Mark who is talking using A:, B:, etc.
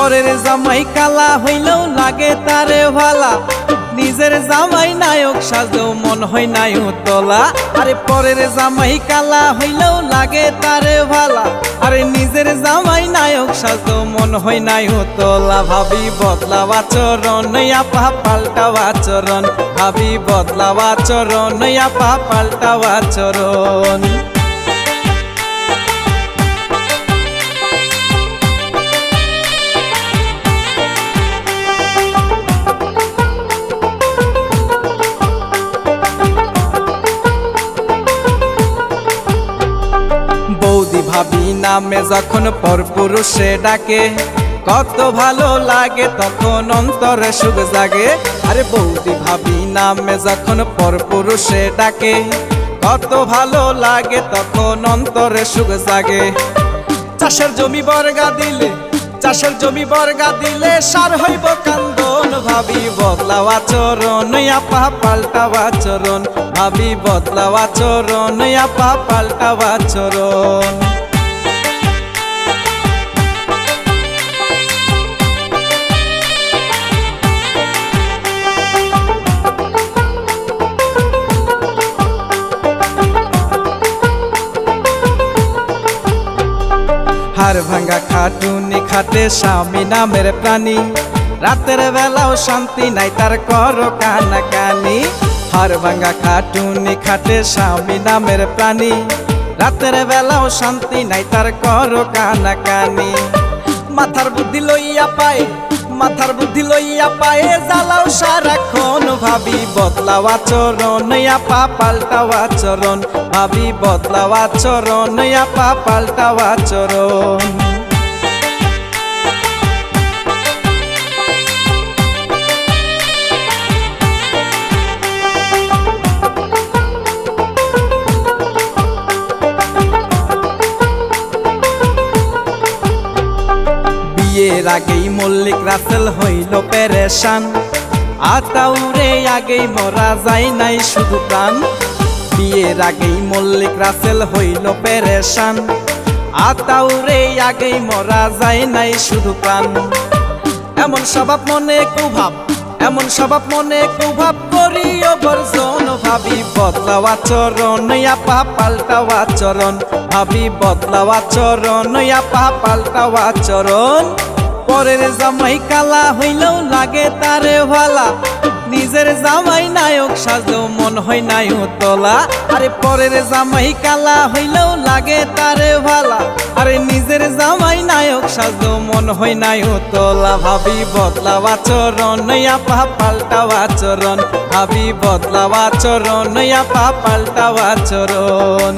A: পরের জামাই কালা হইলেও লাগে তারে ভালা, নিজের জামাই নায়ক সাজলেও মন হয় নায়ক তোলা। আরে পরের জামাই কালা হইলেও লাগে তারে ভালা, আরে নিজের জামাই নায়ক সাজলেও মন হয় নায়ক তোলা। ভাবি বদলাও আচরণ আপা পাল্টাও আচরণ, ভাবি বদলাও আচরণ আপা পাল্টাও আচরণ। বৌদি ভাবি নামে যখন পরপুরুষে ডাকে, কত ভালো লাগে তখন অন্তরে সুখ জাগে। আরে বৌদি ভাবি নামে যখন পরপুরুষে ডাকে, কত ভালো লাগে তখন অন্তরে সুখ জাগে। চাষের জমি বর্গা দিলে, চাষের জমি বর্গা দিলে সার হইব কান্দন। ভাবি বদলাও আচরণ আপা পাল্টাও আচরণ, ভাবি বদলাও আচরণ আপা পাল্টাও আচরণ। হাড় ভাঙ্গা খাটুনি খাটে স্বামী নামের প্রাণী, রাতের বেলাও শান্তি নাই তার করো কানাকানি। হাড় ভাঙ্গা খাটুনি খাটে স্বামী নামের প্রাণী, রাতের বেলাও শান্তি নাই তার করো কানাকানি। মাথার বুদ্ধি লইয়া পায়, মাথার বুদ্ধি লইয়া পায়ে জ্বালাও সারাক্ষণ। ভাবি বদলাও আচরণ আপা পাল্টাও আচরণ, ভাবি বদলাও আচরণ আপা পাল্টাও আচরণ। বিয়ের আগেই মল্লিক রাসেল হইল পেরেশান, আতাউরে আগেই মরা যায় নাই শুধু প্রাণ। বিয়ের আগেই মল্লিক রাসেল হইল পেরেশান, আতাউরে আগেই মরা যায় নাই শুধু প্রাণ। এমন স্বভাব মনে কুভাব, এমন স্বভাব মনে কুভাব করিও বর্জন। ভাবি বদলাও আচরণ আপা পাল্টাও আচরণ, ভাবি বদলাও আচরণ আপা পাল্টাও আচরণ। পরের জামাই কালা হইলেও লাগে তারে ভালা, নিজের জামাই নায়ক সাজলেও মন হয় নায়ক তোলা। আরে পরের জামাই কালা হইলেও লাগে তারে ভালা, আরে নিজের জামাই নায়ক সাজলেও মন হয় নায়ক তোলা। ভাবি বদলাও আচরণ আপা পাল্টাও আচরণ, ভাবি বদলাও আচরণ আপা পাল্টাও আচরণ।